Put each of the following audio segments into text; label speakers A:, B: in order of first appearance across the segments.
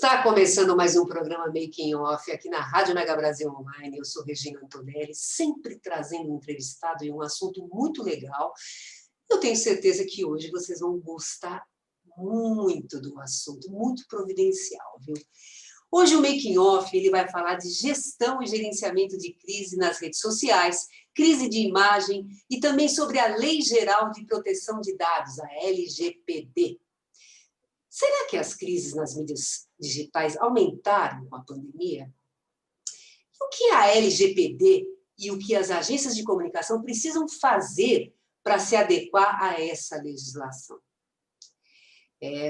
A: Está começando mais um programa Making Off aqui na Rádio Mega Brasil Online. Eu sou Regina Antonelli, sempre trazendo um entrevistado e um assunto muito legal. Eu tenho certeza que hoje vocês vão gostar muito do assunto, muito providencial, viu? Hoje o Making Off ele vai falar de gestão e gerenciamento de crise nas redes sociais, crise de imagem e também sobre a Lei Geral de Proteção de Dados, a LGPD. Será que as crises nas mídias digitais aumentaram com a pandemia? E o que a LGPD e o que as agências de comunicação precisam fazer para se adequar a essa legislação?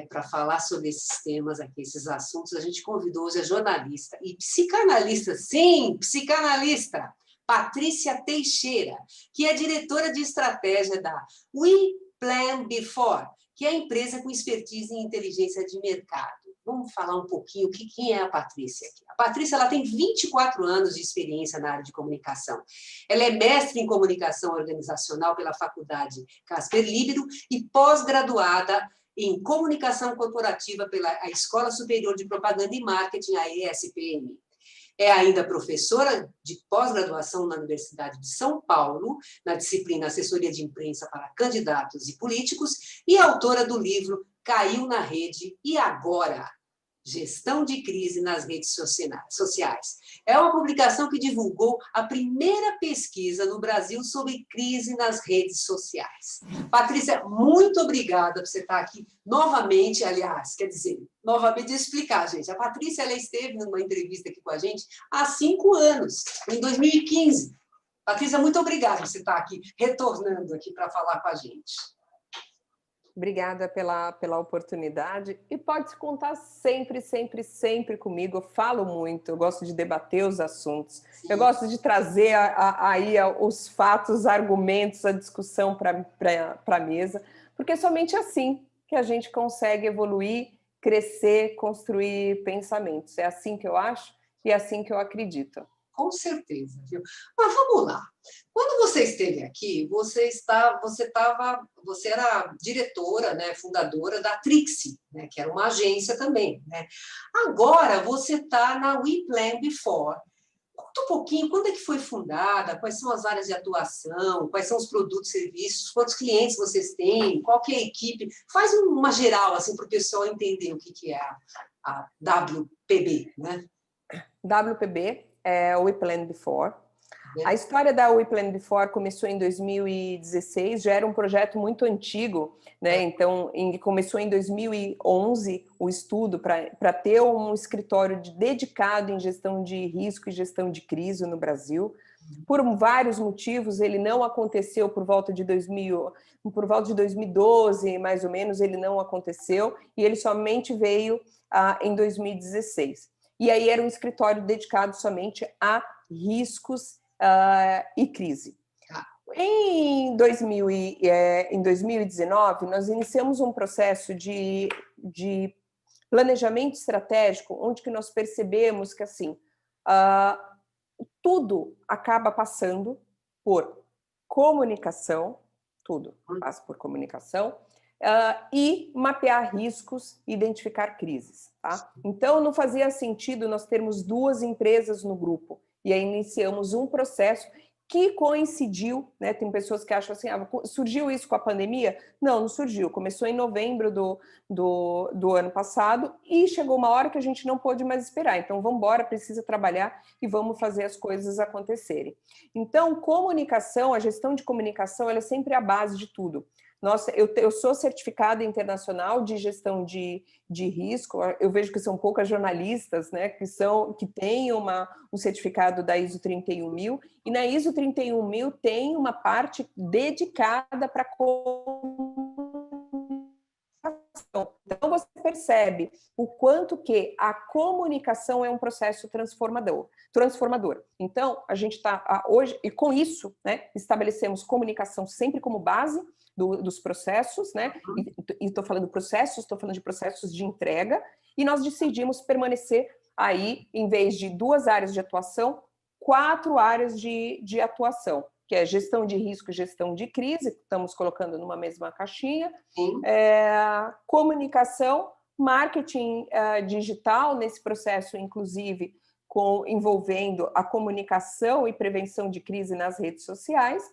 A: Para falar sobre esses temas aqui, esses assuntos, a gente convidou hoje a jornalista e psicanalista, sim, psicanalista, Patrícia Teixeira, que é diretora de estratégia da We Plan Before, que é a empresa com expertise em inteligência de mercado. Vamos falar um pouquinho quem é a Patrícia aqui. A Patrícia ela tem 24 anos de experiência na área de comunicação. Ela é mestre em comunicação organizacional pela Faculdade Casper Libero e pós-graduada em comunicação corporativa pela Escola Superior de Propaganda e Marketing, a ESPM. É ainda professora de pós-graduação na Universidade de São Paulo, na disciplina Assessoria de Imprensa para Candidatos e Políticos, e autora do livro Caiu na Rede e Agora? Gestão de Crise nas Redes Sociais. É uma publicação que divulgou a primeira pesquisa no Brasil sobre crise nas redes sociais. Patrícia, muito obrigada por você estar aqui novamente, aliás, quer dizer, novamente explicar, gente. A Patrícia ela esteve numa entrevista aqui com a gente há 5 anos, em 2015. Patrícia, muito obrigada por você estar aqui, retornando aqui para falar com a gente.
B: Obrigada pela oportunidade e pode contar sempre comigo. Eu falo muito, eu gosto de debater os assuntos, sim. Eu gosto de trazer aí os fatos, os argumentos, a discussão para a mesa, porque é somente assim que a gente consegue evoluir, crescer, construir pensamentos. É assim que eu acho e é assim que eu acredito.
A: Com certeza, viu? Mas vamos lá. Quando você esteve aqui, você era diretora, né, fundadora da Trixie, né, que era uma agência também, né? Agora você está na We Plan Before. Conta um pouquinho, quando é que foi fundada, quais são as áreas de atuação, quais são os produtos e serviços, quantos clientes vocês têm, qual que é a equipe? Faz uma geral assim, para o pessoal entender o que é a WPB, né?
B: WPB é o We Plan Before. A história da We Plan Before começou em 2016, já era um projeto muito antigo, né? Então, começou em 2011 o estudo para ter um escritório dedicado em gestão de risco e gestão de crise no Brasil. Por vários motivos, ele não aconteceu por volta de 2012, mais ou menos, ele não aconteceu, e ele somente veio em 2016. E aí era um escritório dedicado somente a riscos e crise. Em 2019, nós iniciamos um processo de planejamento estratégico, onde que nós percebemos que assim, tudo acaba passando por comunicação, tudo passa por comunicação, e mapear riscos e identificar crises. Tá? Então, não fazia sentido nós termos 2 empresas no grupo. E aí iniciamos um processo que coincidiu, né? Tem pessoas que acham assim, surgiu isso com a pandemia? Não surgiu. Começou em novembro do ano passado e chegou uma hora que a gente não pôde mais esperar. Então, vamos embora, precisa trabalhar e vamos fazer as coisas acontecerem. Então, comunicação, a gestão de comunicação, ela é sempre a base de tudo. Nossa, eu sou certificada internacional de gestão de risco. Eu vejo que são poucas jornalistas, né, que têm um certificado da ISO 31000, e na ISO 31000 tem uma parte dedicada para comunicação. Então você percebe o quanto que a comunicação é um processo transformador. Então a gente está hoje, e com isso, né, estabelecemos comunicação sempre como base dos processos, né? E estou falando de processos de entrega, e nós decidimos permanecer aí, em vez de 2 áreas de atuação, 4 áreas de atuação, que é gestão de risco e gestão de crise, estamos colocando numa mesma caixinha, comunicação, marketing digital nesse processo, inclusive, envolvendo a comunicação e prevenção de crise nas redes sociais,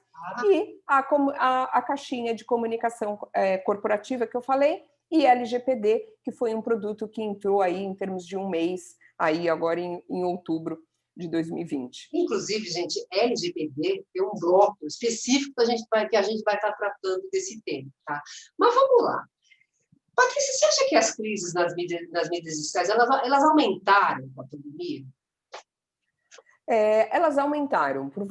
B: e a caixinha de comunicação corporativa que eu falei, e LGPD, que foi um produto que entrou aí em termos de um mês, aí agora em outubro de 2020.
A: Inclusive, gente, LGPD tem um bloco específico que a gente vai estar tratando desse tema, tá? Mas vamos lá. Patrícia, você acha que as crises nas mídias digitais, elas aumentaram com a pandemia?
B: Elas aumentaram por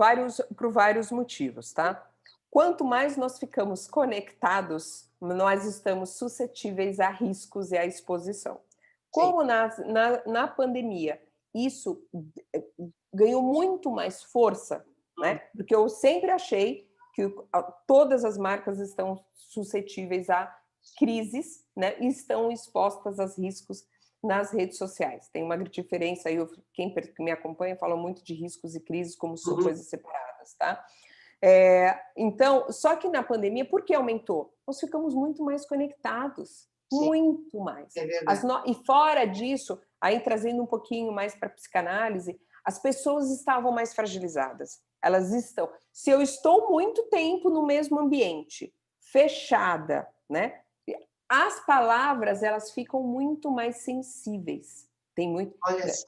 B: vários motivos, tá? Quanto mais nós ficamos conectados, nós estamos suscetíveis a riscos e à exposição. Como na pandemia isso ganhou muito mais força, né? Porque eu sempre achei que todas as marcas estão suscetíveis a crises, né? E estão expostas a riscos nas redes sociais. Tem uma diferença aí, quem me acompanha fala muito de riscos e crises como coisas separadas, tá? Então, só que na pandemia, por que aumentou? Nós ficamos muito mais conectados, muito mais. E fora disso, aí trazendo um pouquinho mais para a psicanálise, as pessoas estavam mais fragilizadas. Elas estão. Se eu estou muito tempo no mesmo ambiente, fechada, né? As palavras, elas ficam muito mais sensíveis.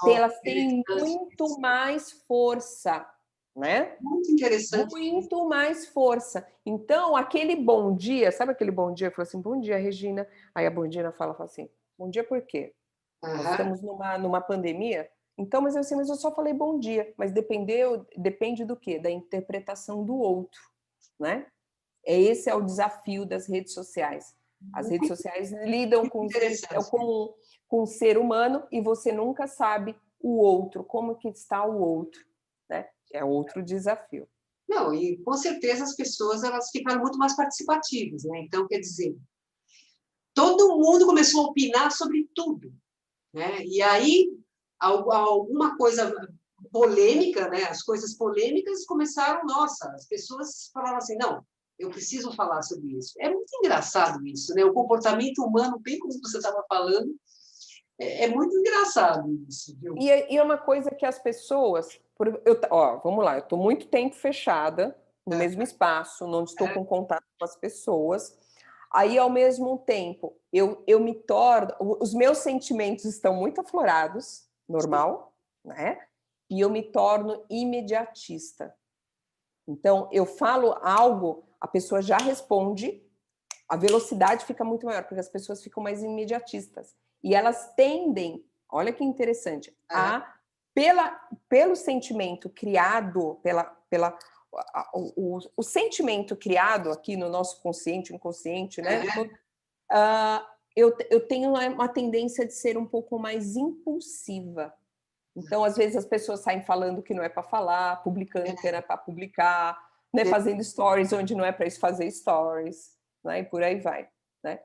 B: Elas têm muito mais força, né?
A: Muito interessante.
B: Muito mais força. Então, aquele bom dia, sabe aquele bom dia? Eu falo assim, bom dia, Regina. Aí a Bondina fala assim, bom dia por quê? Nós estamos numa pandemia. Então, mas eu só falei bom dia. Mas depende do quê? Da interpretação do outro, né? Esse é o desafio das redes sociais. As redes sociais lidam com o ser humano e você nunca sabe o outro, como que está o outro, né? É outro desafio.
A: Não, e com certeza as pessoas elas ficaram muito mais participativas, né? Então, quer dizer, todo mundo começou a opinar sobre tudo, né? E aí, alguma coisa polêmica, né? As coisas polêmicas começaram, nossa, as pessoas falaram assim, não, eu preciso falar sobre isso. É muito engraçado isso, né? O comportamento humano, bem como você estava falando, é muito engraçado isso, viu?
B: E é uma coisa que as pessoas... vamos lá, eu estou muito tempo fechada no mesmo espaço, não estou com contato com as pessoas. Aí, ao mesmo tempo, eu me torno... Os meus sentimentos estão muito aflorados, normal, né? E eu me torno imediatista. Então, eu falo algo, a pessoa já responde, a velocidade fica muito maior, porque as pessoas ficam mais imediatistas. E elas tendem, olha que interessante, pelo sentimento criado, o sentimento criado aqui no nosso consciente, inconsciente, né? Eu tenho uma tendência de ser um pouco mais impulsiva. Então, às vezes, as pessoas saem falando que não é para falar, publicando que não é para publicar, né? Fazendo stories onde não é para isso fazer stories, né? E por aí vai, né?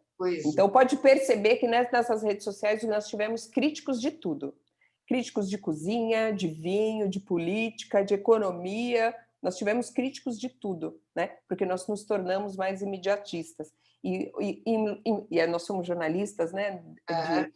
B: Então, pode perceber que nessas redes sociais nós tivemos críticos de tudo. Críticos de cozinha, de vinho, de política, de economia. Nós tivemos críticos de tudo, né? Porque nós nos tornamos mais imediatistas. E nós somos jornalistas, né? De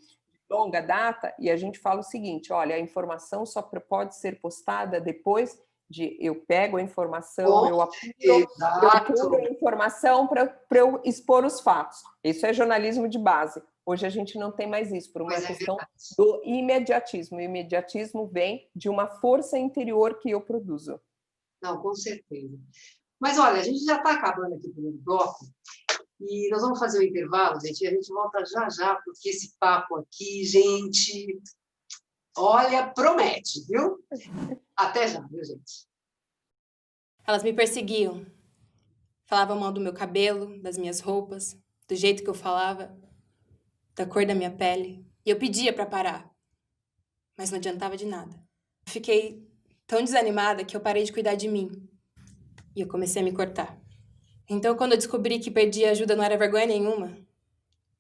B: longa data, e a gente fala o seguinte, olha, a informação só pode ser postada depois de eu pego a informação, eu apuro a informação para eu expor os fatos. Isso é jornalismo de base. Hoje a gente não tem mais isso, por uma questão do imediatismo. O imediatismo vem de uma força interior que eu produzo.
A: Não, com certeza. Mas, olha, a gente já está acabando aqui o primeiro bloco, e nós vamos fazer um intervalo, gente, e a gente volta já já, porque esse papo aqui, gente, olha, promete, viu? Até já, viu, gente?
C: Elas me perseguiam. Falavam mal do meu cabelo, das minhas roupas, do jeito que eu falava, da cor da minha pele. E eu pedia para parar, mas não adiantava de nada. Eu fiquei tão desanimada que eu parei de cuidar de mim. E eu comecei a me cortar. Então, quando eu descobri que perder ajuda não era vergonha nenhuma,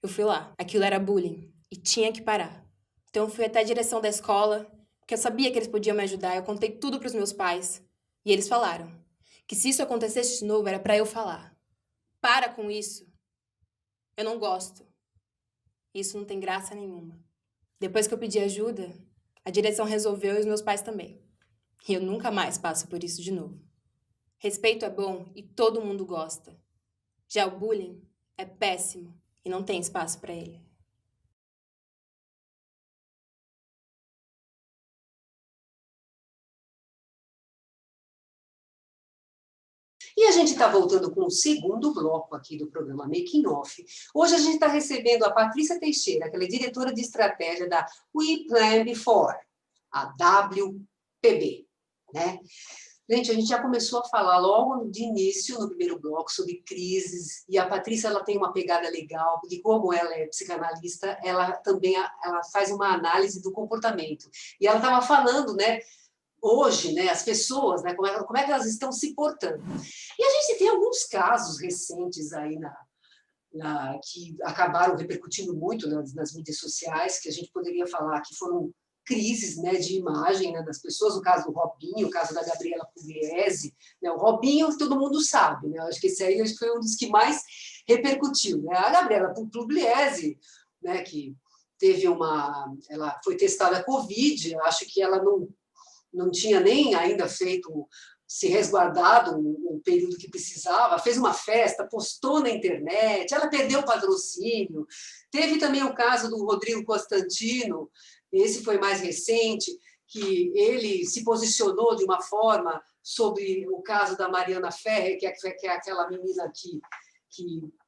C: eu fui lá. Aquilo era bullying. E tinha que parar. Então, eu fui até a direção da escola, porque eu sabia que eles podiam me ajudar. Eu contei tudo pros meus pais. E eles falaram que se isso acontecesse de novo, era pra eu falar. Para com isso. Eu não gosto. Isso não tem graça nenhuma. Depois que eu pedi ajuda, a direção resolveu e os meus pais também. E eu nunca mais passo por isso de novo. Respeito é bom e todo mundo gosta. Já o bullying é péssimo e não tem espaço para ele.
A: E a gente está voltando com o segundo bloco aqui do programa Making Off. Hoje a gente está recebendo a Patrícia Teixeira, que ela é diretora de estratégia da We Plan Before, a WPB, né? Gente, a gente já começou a falar logo de início, no primeiro bloco, sobre crises, e a Patrícia ela tem uma pegada legal, porque como ela é psicanalista, ela também ela faz uma análise do comportamento. E ela estava falando, né, hoje, né, as pessoas, né, como é que elas estão se portando. E a gente tem alguns casos recentes aí que acabaram repercutindo muito nas mídias sociais, que a gente poderia falar que foram crises, né, de imagem, né, das pessoas, o caso do Robinho, o caso da Gabriela Pugliese, né, o Robinho todo mundo sabe, né, acho que esse aí foi um dos que mais repercutiu, né, a Gabriela Pugliese, né, que ela foi testada Covid, acho que ela não tinha nem ainda se resguardado o período que precisava, fez uma festa, postou na internet, ela perdeu o patrocínio. Teve também o caso do Rodrigo Constantino, esse foi mais recente, que ele se posicionou de uma forma sobre o caso da Mariana Ferrer, que é aquela menina que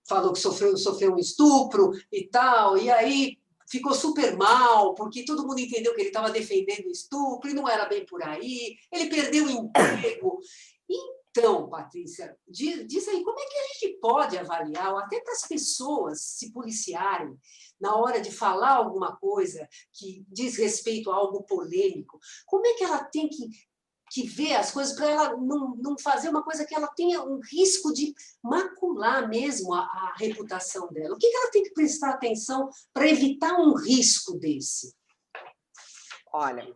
A: falou que sofreu um estupro e tal, e aí ficou super mal, porque todo mundo entendeu que ele estava defendendo o estupro, e não era bem por aí, ele perdeu o emprego. Então, Patrícia, diz aí, como é que a gente pode avaliar, ou até para as pessoas se policiarem, na hora de falar alguma coisa que diz respeito a algo polêmico, como é que ela tem que ver as coisas para ela não fazer uma coisa que ela tenha um risco de macular mesmo a reputação dela? O que ela tem que prestar atenção para evitar um risco desse?
B: Olha,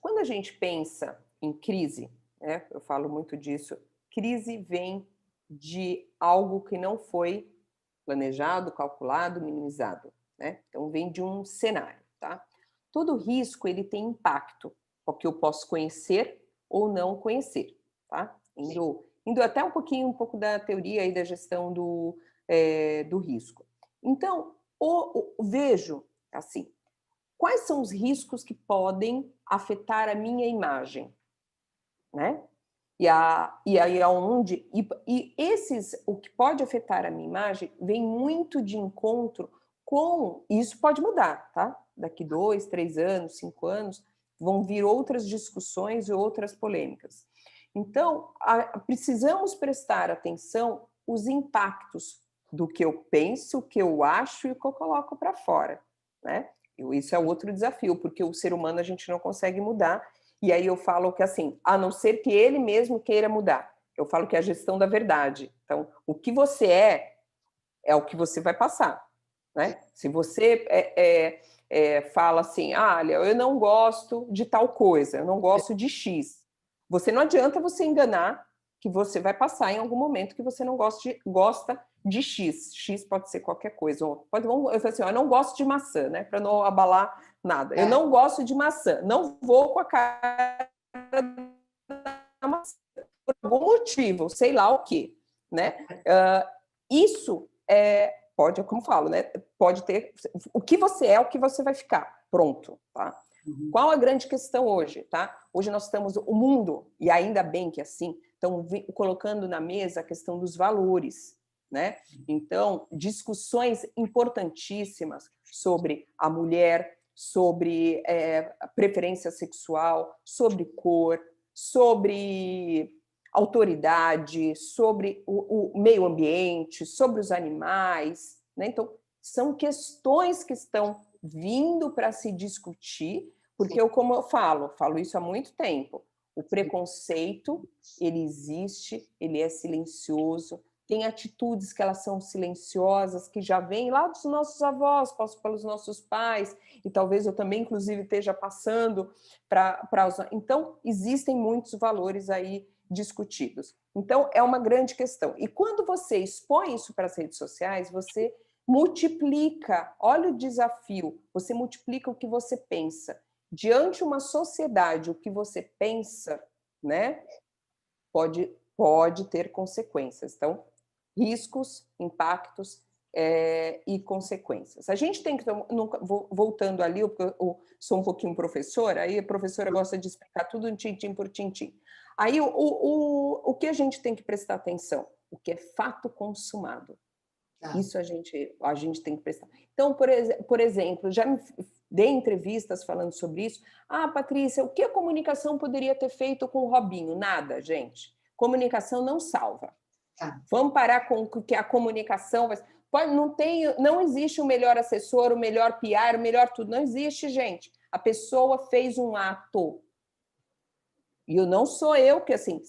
B: quando a gente pensa em crise, né, eu falo muito disso, crise vem de algo que não foi planejado, calculado, minimizado, né? Então vem de um cenário, tá? Todo risco ele tem impacto, porque eu posso conhecer ou não conhecer, tá? Indo até um pouco da teoria aí da gestão do risco. Então, vejo assim, quais são os riscos que podem afetar a minha imagem, né? E aí aonde o que pode afetar a minha imagem vem muito de encontro com isso pode mudar, tá? Daqui 2, 3 anos, 5 anos vão vir outras discussões e outras polêmicas. Então, precisamos prestar atenção os impactos do que eu penso, o que eu acho e o que eu coloco para fora, né? Isso é outro desafio, porque o ser humano a gente não consegue mudar. E aí eu falo que assim, a não ser que ele mesmo queira mudar. Eu falo que é a gestão da verdade. Então, o que você é o que você vai passar, né? Se você fala assim, olha, eu não gosto de tal coisa, eu não gosto de X. Não adianta você enganar que você vai passar em algum momento que você não gosta de X. X pode ser qualquer coisa. Eu falo assim, eu não gosto de maçã, né? Para não abalar nada. Eu não gosto de maçã. Não vou com a cara da maçã. Por algum motivo, sei lá o quê, né? Isso pode, como falo, né? Pode ter o que você é, o que você vai ficar. Pronto, tá? Uhum. Qual a grande questão hoje, tá? Hoje nós estamos o mundo, e ainda bem que assim, estão colocando na mesa a questão dos valores, né? Então, discussões importantíssimas sobre a mulher, sobre preferência sexual, sobre cor, sobre autoridade, sobre o meio ambiente, sobre os animais, né? Então, são questões que estão vindo para se discutir, porque como eu falo isso há muito tempo, o preconceito, ele existe, ele é silencioso, tem atitudes que elas são silenciosas, que já vêm lá dos nossos avós, passam pelos nossos pais, e talvez eu também, inclusive, esteja passando para os... Então, existem muitos valores aí discutidos. Então, é uma grande questão. E quando você expõe isso para as redes sociais, você multiplica, olha o desafio, você multiplica o que você pensa. Diante de uma sociedade, o que você pensa, né, pode ter consequências. Então, riscos, impactos e consequências. A gente tem que, voltando ali, eu sou um pouquinho professora, aí a professora gosta de explicar tudo tintim por tintim. Aí o que a gente tem que prestar atenção? O que é fato consumado. Isso a gente tem que prestar. Então, por exemplo, já me dei entrevistas falando sobre isso. Patrícia, o que a comunicação poderia ter feito com o Robinho? Nada, gente. Comunicação não salva. Vamos parar com que a comunicação... não existe o melhor assessor, o melhor PR, o melhor tudo. Não existe, gente. A pessoa fez um ato. E não sou eu que, assim,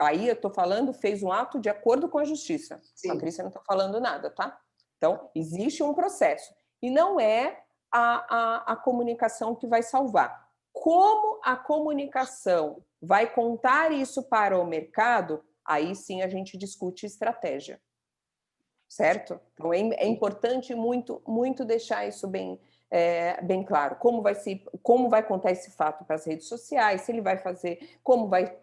B: aí eu estou falando, fez um ato de acordo com a justiça. Sim. Patrícia não está falando nada, tá? Então, existe um processo. E não é a comunicação que vai salvar. Como a comunicação vai contar isso para o mercado, aí sim a gente discute estratégia. Certo? Então, é importante muito, muito deixar isso bem claro. Como vai contar esse fato para as redes sociais, se ele vai fazer, como vai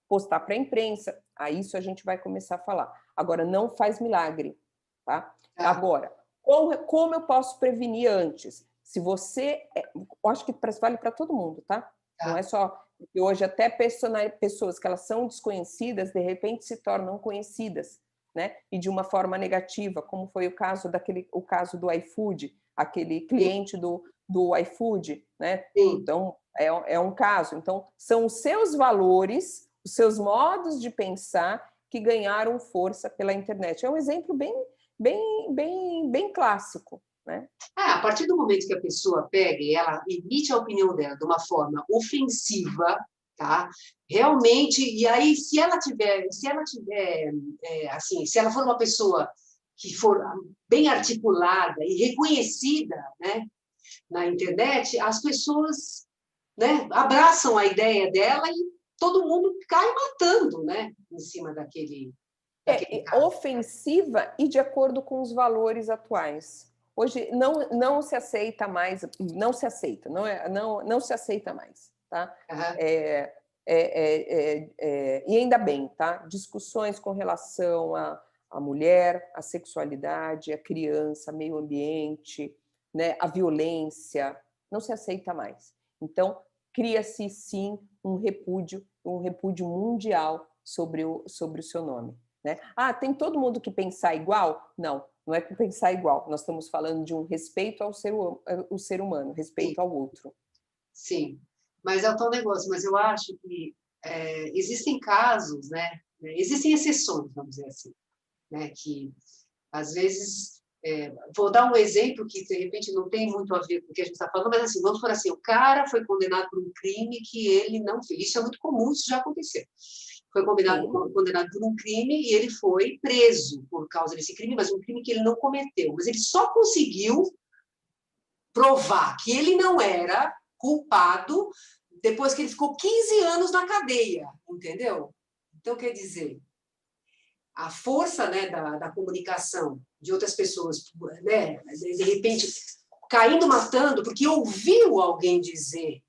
B: postar para a imprensa, aí isso a gente vai começar a falar. Agora, não faz milagre, tá? Agora, como eu posso prevenir antes? Se você... eu acho que vale para todo mundo, tá? Não é só... Porque hoje até pessoas que elas são desconhecidas, de repente se tornam conhecidas, né? E de uma forma negativa, como foi o caso do iFood, aquele cliente do iFood, né? Então, é um caso. Então, são os seus valores, os seus modos de pensar que ganharam força pela internet. É um exemplo bem clássico, né?
A: A partir do momento que a pessoa pega e ela emite a opinião dela de uma forma ofensiva, tá? Realmente, e aí se ela for uma pessoa que for bem articulada e reconhecida, né, na internet, as pessoas, né, abraçam a ideia dela e todo mundo cai matando, né, em cima daquele caso.
B: Ofensiva e de acordo com os valores atuais. Hoje não se aceita mais, não se aceita mais, tá? Uhum. E ainda bem, tá? Discussões com relação à mulher, à sexualidade, à criança, meio ambiente, né? A violência, não se aceita mais. Então, cria-se sim um repúdio mundial sobre o seu nome, né? Tem todo mundo que pensar igual? Não é que pensar igual. Nós estamos falando de um respeito ao ser humano, respeito ao outro.
A: Sim, mas é o tal negócio. Mas eu acho que existem casos, né? Existem exceções, vamos dizer assim, né? Que às vezes vou dar um exemplo que de repente não tem muito a ver com o que a gente está falando, mas assim, vamos por assim, o cara foi condenado por um crime que ele não fez. Isso é muito comum, isso já aconteceu. Foi condenado por um crime e ele foi preso por causa desse crime, mas um crime que ele não cometeu. Mas ele só conseguiu provar que ele não era culpado depois que ele ficou 15 anos na cadeia, entendeu? Então, quer dizer, a força, né, da comunicação de outras pessoas, né, de repente, caindo matando, porque ouviu alguém dizer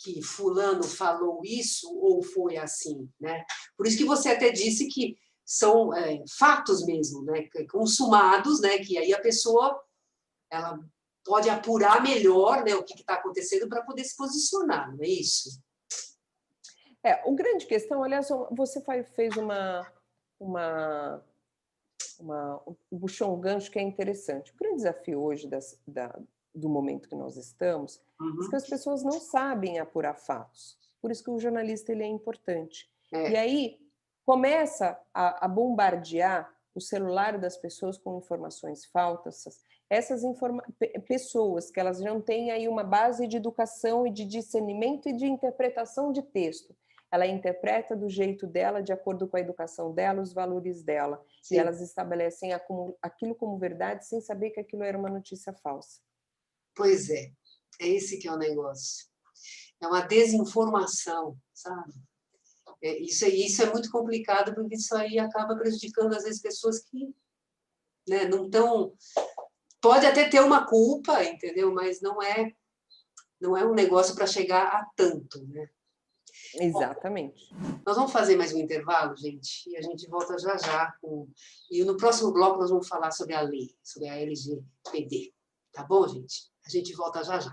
A: que fulano falou isso ou foi assim, né? Por isso que você até disse que são fatos mesmo, né? Consumados, né? Que aí a pessoa ela pode apurar melhor, né, o que está acontecendo para poder se posicionar, não é isso?
B: O grande questão, aliás, você fez puxou um gancho que é interessante. O grande desafio hoje do momento que nós estamos é que as pessoas não sabem apurar fatos. Por isso que o jornalista ele é importante. E aí começa a bombardear o celular das pessoas com informações falsas. Essas pessoas que elas não têm aí uma base de educação e de discernimento e de interpretação de texto. Ela interpreta do jeito dela, de acordo com a educação dela, os valores dela. Sim. E elas estabelecem aquilo como verdade sem saber que aquilo era uma notícia falsa.
A: Pois é esse que é o negócio. É uma desinformação, sabe? Isso é muito complicado, porque isso aí acaba prejudicando, às vezes, pessoas que, né, não estão Pode até ter uma culpa, entendeu? Mas não é um negócio para chegar a tanto, né?
B: Exatamente.
A: Nós vamos fazer mais um intervalo, gente, e a gente volta já já. E no próximo bloco nós vamos falar sobre a lei, sobre a LGPD. Tá bom, gente? A gente volta já já.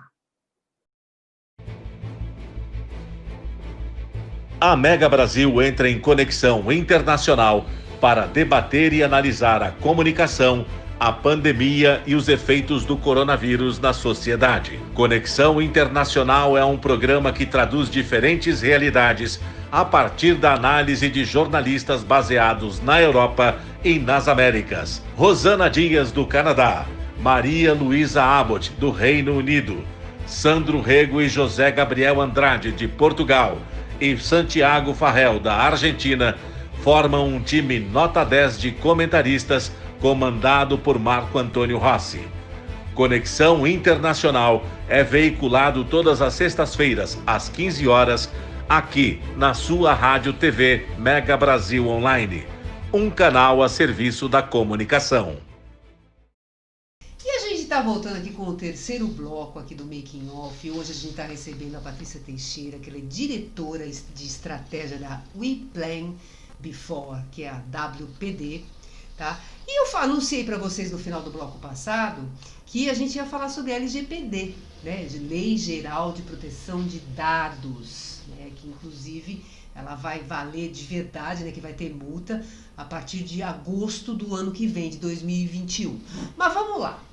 D: A Mega Brasil entra em conexão internacional para debater e analisar a comunicação, a pandemia e os efeitos do coronavírus na sociedade. Conexão Internacional é um programa que traduz diferentes realidades a partir da análise de jornalistas baseados na Europa e nas Américas. Rosana Dias, do Canadá, Maria Luísa Abbott, do Reino Unido, Sandro Rego e José Gabriel Andrade, de Portugal, e Santiago Farrell, da Argentina, formam um time nota 10 de comentaristas comandado por Marco Antônio Rossi. Conexão Internacional é veiculado todas as sextas-feiras, às 15 horas, aqui na sua Rádio TV Mega Brasil Online, um canal a serviço da comunicação.
A: E a gente está voltando aqui com o terceiro bloco aqui do Making Off. Hoje a gente está recebendo a Patrícia Teixeira, que ela é diretora de estratégia da We Plan Before, que é a WPD, tá? E eu anunciei para vocês no final do bloco passado que a gente ia falar sobre a LGPD, né, de Lei Geral de Proteção de Dados, né, que inclusive ela vai valer de verdade, né, que vai ter multa a partir de agosto do ano que vem, de 2021. Mas vamos lá.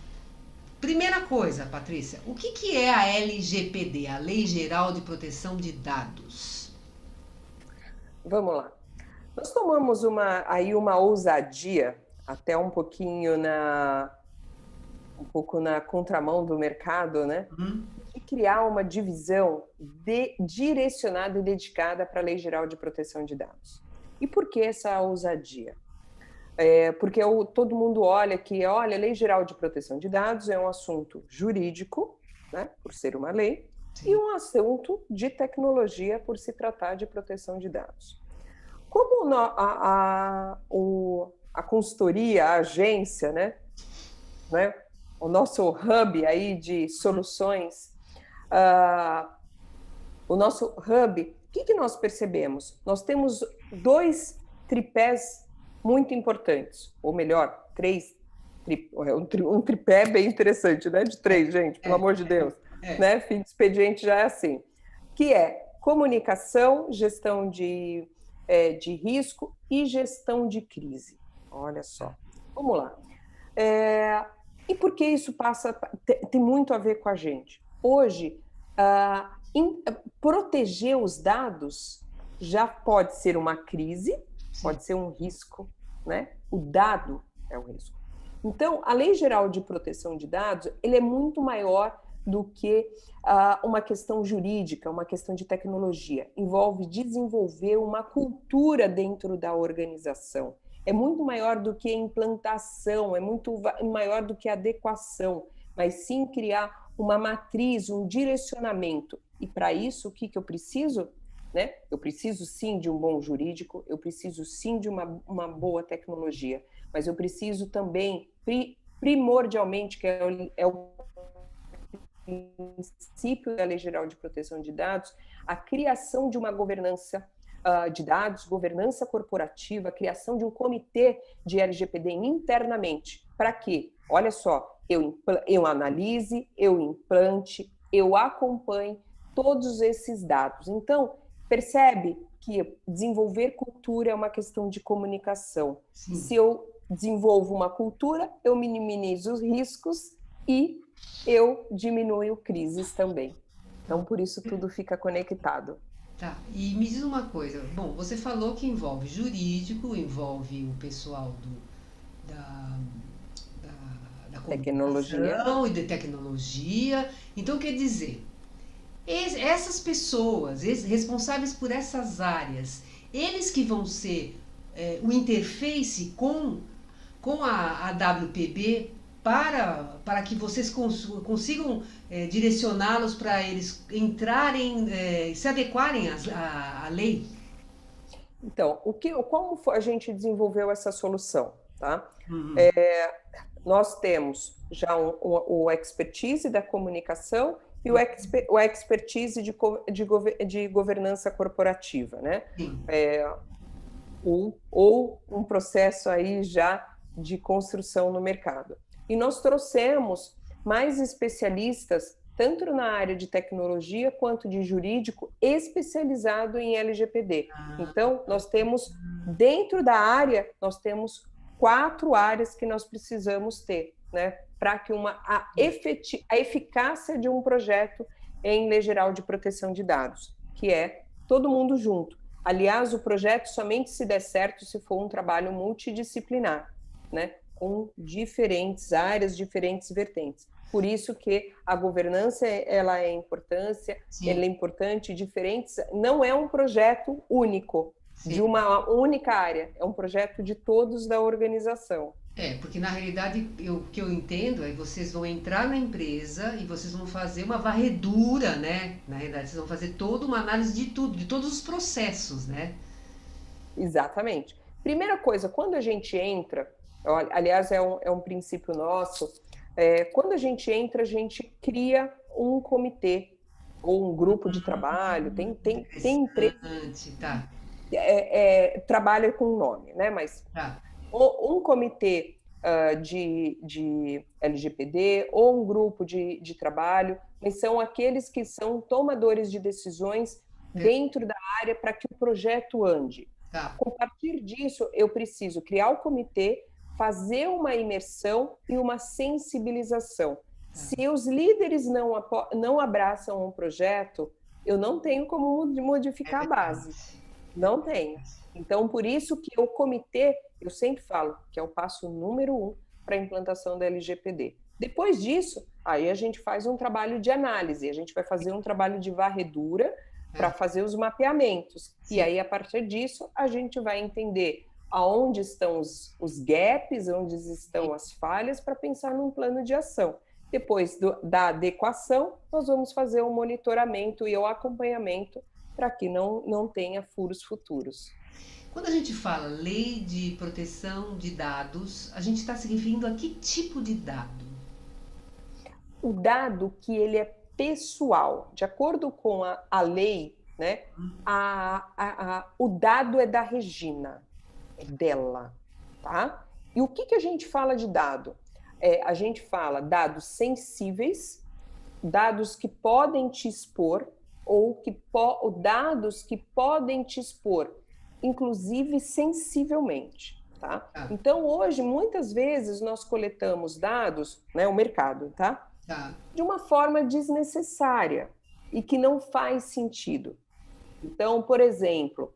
A: Primeira coisa, Patrícia, o que é a LGPD, a Lei Geral de Proteção de Dados?
B: Vamos lá. Nós tomamos uma ousadia, até um pouco na contramão do mercado, né? De criar uma divisão direcionada e dedicada para a Lei Geral de Proteção de Dados. E por que essa ousadia? Porque todo mundo olha que, a Lei Geral de Proteção de Dados é um assunto jurídico, né, por ser uma lei, sim, e um assunto de tecnologia, por se tratar de proteção de dados. Como a consultoria, a agência, né, o nosso hub aí de soluções, o nosso hub, o que nós percebemos? Nós temos 2 tripés muito importantes, ou melhor, 3, um tripé bem interessante, né? De 3, gente, pelo amor de Deus. Né? Fim de expediente já é assim. Que é comunicação, gestão de risco e gestão de crise. Olha só. Vamos lá. E por que isso tem muito a ver com a gente? Hoje, proteger os dados já pode ser uma crise, pode ser um risco, né? O dado é o risco. Então, a Lei Geral de Proteção de Dados, ele é muito maior do que uma questão jurídica, uma questão de tecnologia. Envolve desenvolver uma cultura dentro da organização. É muito maior do que implantação, é muito maior do que adequação, mas sim criar uma matriz, um direcionamento. E para isso, o que eu preciso? Né? Eu preciso sim de um bom jurídico, eu preciso sim de uma boa tecnologia, mas eu preciso também, primordialmente, que é o princípio da Lei Geral de Proteção de Dados, a criação de uma governança de dados, governança corporativa, a criação de um comitê de LGPD internamente. Para quê? Olha só, eu analise, eu implante, eu acompanhe todos esses dados. Então, percebe que desenvolver cultura é uma questão de comunicação. Sim. Se eu desenvolvo uma cultura, eu minimizo os riscos e eu diminuo crises também. Então, por isso, tudo fica conectado.
A: Tá, e me diz uma coisa. Bom, você falou que envolve jurídico, envolve o pessoal da
B: tecnologia
A: e de tecnologia. Então, quer dizer, essas pessoas, responsáveis por essas áreas, eles que vão ser o interface com a WPB para que vocês consigam direcioná-los para eles entrarem, se adequarem à lei?
B: Então, como a gente desenvolveu essa solução? Tá? nós temos já o expertise da comunicação e o expertise de governança corporativa, né? Ou um processo aí já de construção no mercado. E nós trouxemos mais especialistas, tanto na área de tecnologia quanto de jurídico, especializado em LGPD. Então, nós temos, dentro da área, nós temos 4 áreas que nós precisamos ter, né, para que a eficácia de um projeto em Lei Geral de Proteção de Dados, que é todo mundo junto. Aliás, o projeto somente se der certo se for um trabalho multidisciplinar, né, com diferentes áreas, diferentes vertentes. Por isso que a governança ela é importante, diferentes. Não é um projeto único, sim, de uma única área, é um projeto de todos da organização.
A: Porque na realidade, o que eu entendo é que vocês vão entrar na empresa e vocês vão fazer uma varredura, né? Na realidade, vocês vão fazer toda uma análise de tudo, de todos os processos, né?
B: Exatamente. Primeira coisa, quando a gente entra, aliás, é um princípio nosso, quando a gente entra, a gente cria um comitê ou um grupo de trabalho, tem empresa
A: tá.
B: Trabalha com nome, né? Mas um comitê de LGPD ou um grupo de trabalho, mas são aqueles que são tomadores de decisões dentro da área para que o projeto ande. A partir disso, eu preciso criar o comitê, fazer uma imersão e uma sensibilização. Se os líderes não abraçam um projeto, eu não tenho como modificar a base. Não tenho. Então, por isso que o comitê, eu sempre falo, que é o passo número 1 para a implantação da LGPD. Depois disso, aí a gente faz um trabalho de análise, a gente vai fazer um trabalho de varredura para fazer os mapeamentos. Sim. E aí, a partir disso, a gente vai entender aonde estão os gaps, onde estão as falhas, para pensar num plano de ação. Depois da adequação, nós vamos fazer o monitoramento e o acompanhamento para que não tenha furos futuros.
A: Quando a gente fala lei de proteção de dados, a gente está se referindo a que tipo de dado?
B: O dado que ele é pessoal. De acordo com a lei, né, o dado é da Regina, é dela, tá? E o que a gente fala de dado? A gente fala dados sensíveis, dados que podem te expor, ou dados que podem te expor, inclusive sensivelmente, tá? Então, hoje, muitas vezes, nós coletamos dados, né, o mercado, tá? De uma forma desnecessária e que não faz sentido. Então, por exemplo,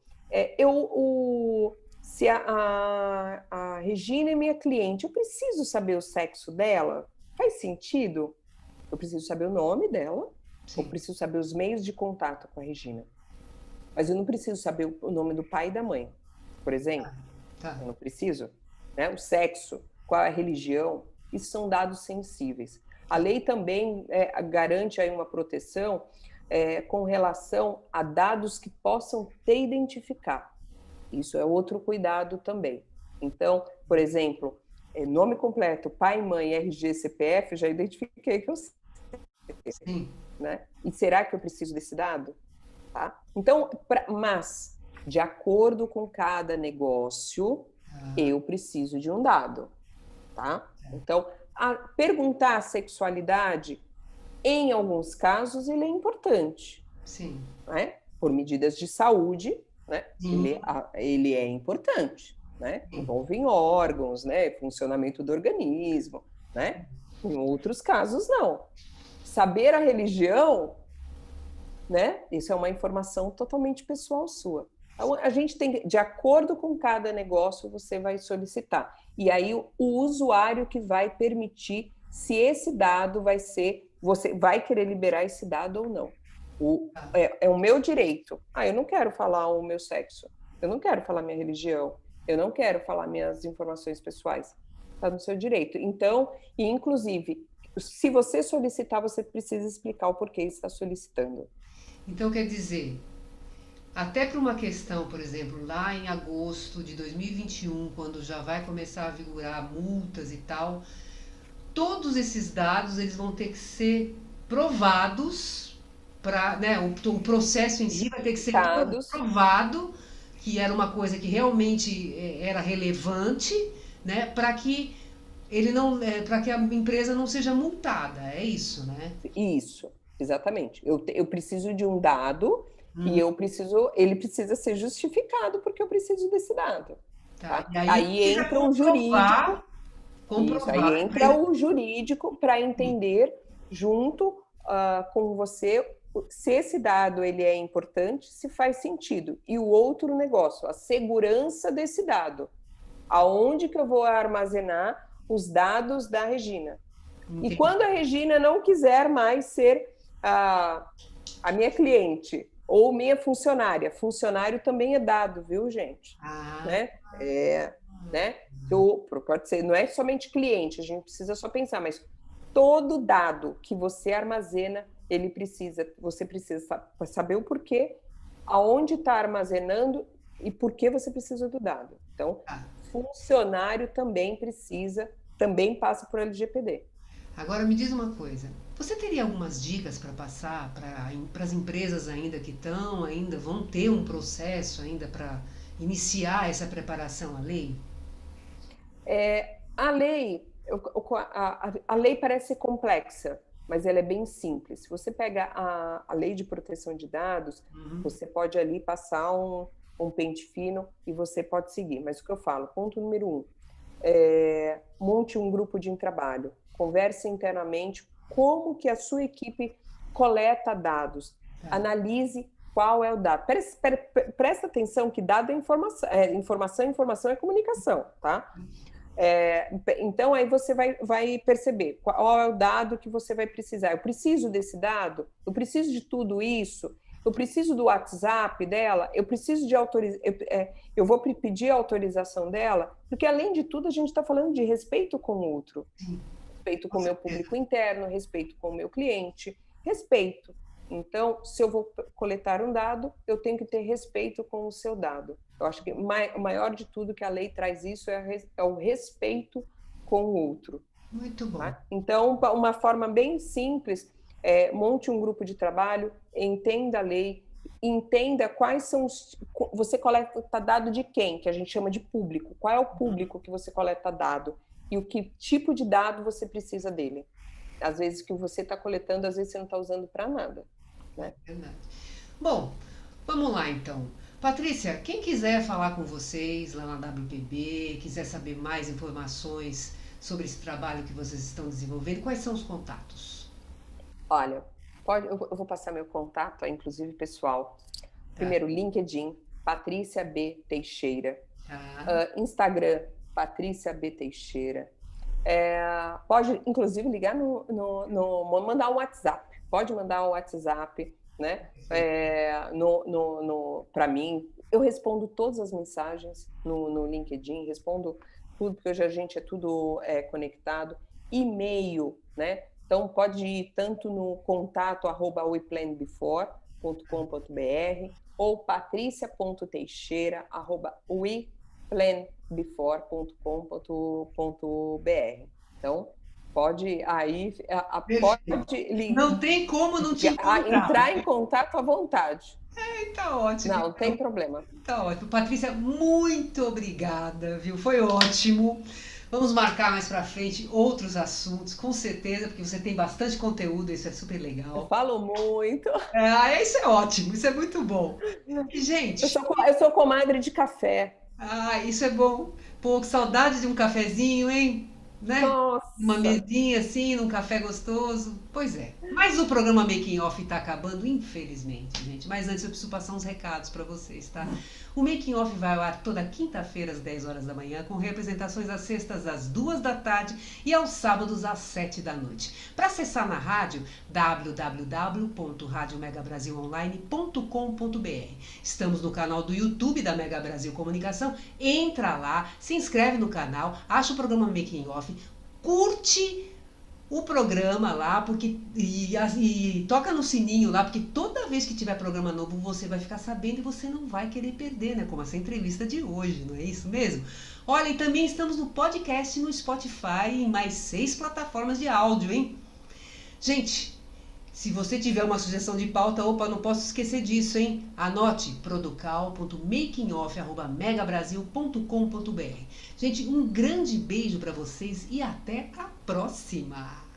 B: se a Regina é minha cliente, eu preciso saber o sexo dela? Faz sentido? Eu preciso saber o nome dela, sim, eu preciso saber os meios de contato com a Regina. Mas eu não preciso saber o nome do pai e da mãe, por exemplo. Eu não preciso. Né? O sexo, qual é a religião, isso são dados sensíveis. A lei também garante aí uma proteção com relação a dados que possam te identificar. Isso é outro cuidado também. Então, por exemplo, nome completo, pai, mãe, RG, CPF, já identifiquei que eu sei. Sim. Né? E será que eu preciso desse dado? Tá? Então, mas, de acordo com cada negócio, eu preciso de um dado. Tá? Então, perguntar a sexualidade, em alguns casos, ele é importante.
A: Sim.
B: Né? Por medidas de saúde, né? Ele é importante. Né? Envolve em órgãos, né? Funcionamento do organismo. Né? Em outros casos, não. Saber a religião, né? Isso é uma informação totalmente pessoal sua. Então, a gente tem, de acordo com cada negócio, você vai solicitar. E aí, o usuário que vai permitir se esse dado vai ser, você vai querer liberar esse dado ou não. É o meu direito. Eu não quero falar o meu sexo, eu não quero falar minha religião, eu não quero falar minhas informações pessoais. Está no seu direito. Então, e inclusive, se você solicitar, você precisa explicar o porquê está solicitando.
A: Então, quer dizer, até para uma questão, por exemplo, lá em agosto de 2021, quando já vai começar a vigorar multas e tal, todos esses dados eles vão ter que ser provados para, né, o processo em si vai ter que ser provado que era uma coisa que realmente era relevante, né, para que ele não, para que a empresa não seja multada, é isso, né?
B: Isso, exatamente. Eu preciso de um dado e ele precisa ser justificado porque eu preciso desse dado.
A: Tá.
B: Tá? Aí entra um jurídico. Isso, aí entra o jurídico para entender junto com você se esse dado ele é importante, se faz sentido. E o outro negócio, a segurança desse dado. Aonde que eu vou armazenar os dados da Regina? Entendi. E quando a Regina não quiser mais ser a minha cliente ou minha funcionária, funcionário também é dado, viu, gente? Né? Né? Pode ser, não é somente cliente, a gente precisa só pensar, mas todo dado que você armazena, você precisa saber o porquê, aonde está armazenando e por que você precisa do dado. Então, funcionário também passa por LGPD.
A: Agora me diz uma coisa, você teria algumas dicas para passar para as empresas ainda que vão ter um processo ainda para iniciar essa preparação à lei?
B: A lei parece complexa, mas ela é bem simples. Se você pega a lei de proteção de dados, você pode ali passar um pente fino e você pode seguir. Mas o que eu falo, ponto número 1, monte um grupo de trabalho, converse internamente como que a sua equipe coleta dados, analise qual é o dado. Presta atenção que dado é informação, informação é comunicação, tá? Então, aí você vai perceber qual é o dado que você vai precisar. Eu preciso desse dado? Eu preciso de tudo isso? Eu preciso do WhatsApp dela? Eu preciso de eu vou pedir a autorização dela? Porque, além de tudo, a gente está falando de respeito com o outro. Respeito com o meu público interno, respeito com o meu cliente, respeito. Então, se eu vou coletar um dado, eu tenho que ter respeito com o seu dado. Eu acho que o maior de tudo que a lei traz isso é o respeito com o outro.
A: Muito bom.
B: Tá? Então, uma forma bem simples, monte um grupo de trabalho, entenda a lei, entenda quais são você coleta dado de quem, que a gente chama de público. Qual é o público que você coleta dado? E o que tipo de dado você precisa dele? Às vezes que você está coletando, às vezes você não está usando para nada. Né?
A: Verdade. Bom, vamos lá então. Patrícia, quem quiser falar com vocês lá na WPB, quiser saber mais informações sobre esse trabalho que vocês estão desenvolvendo, quais são os contatos?
B: Olha, eu vou passar meu contato, inclusive pessoal. Primeiro, LinkedIn, Patrícia B. Teixeira. Instagram, Patrícia B. Teixeira. Pode, inclusive, ligar mandar um WhatsApp. Pode mandar um WhatsApp, né? Para mim. Eu respondo todas as mensagens no LinkedIn, respondo tudo, porque hoje a gente é tudo conectado. E-mail, né? Então, pode ir tanto no contato@weplanbefore.com.br ou patricia.teixeira@weplanbefore.com.br. Então, pode ligar.
A: Não tem como não te encontrar.
B: Entrar em contato à vontade.
A: Tá ótimo.
B: Não tem problema.
A: Tá ótimo. Patrícia, muito obrigada, viu? Foi ótimo. Vamos marcar mais pra frente outros assuntos, com certeza, porque você tem bastante conteúdo, isso é super legal.
B: Eu falo muito.
A: Isso é ótimo, isso é muito bom. E, gente...
B: Eu sou comadre de café.
A: Isso é bom. Pô, que saudade de um cafezinho, hein? Né?
B: Nossa.
A: Uma mesinha assim, num café gostoso. Pois é. Mas o programa Making Off tá acabando, infelizmente, gente. Mas antes eu preciso passar uns recados para vocês, tá? O Making Off vai ao ar toda quinta-feira às 10 horas da manhã, com representações às sextas às 2 da tarde e aos sábados às 7 da noite. Para acessar na rádio, www.radiomegabrasilonline.com.br. Estamos no canal do YouTube da Mega Brasil Comunicação. Entra lá, se inscreve no canal, acha o programa Making Off, curte o programa lá, e toca no sininho lá, porque toda vez que tiver programa novo você vai ficar sabendo e você não vai querer perder, né? Como essa entrevista de hoje, não é isso mesmo? Olha, e também estamos no podcast, no Spotify e em mais 6 plataformas de áudio, hein? Gente, se você tiver uma sugestão de pauta, opa, não posso esquecer disso, hein? Anote producal.makingoff@megabrasil.com.br. Gente, um grande beijo para vocês e até a próxima!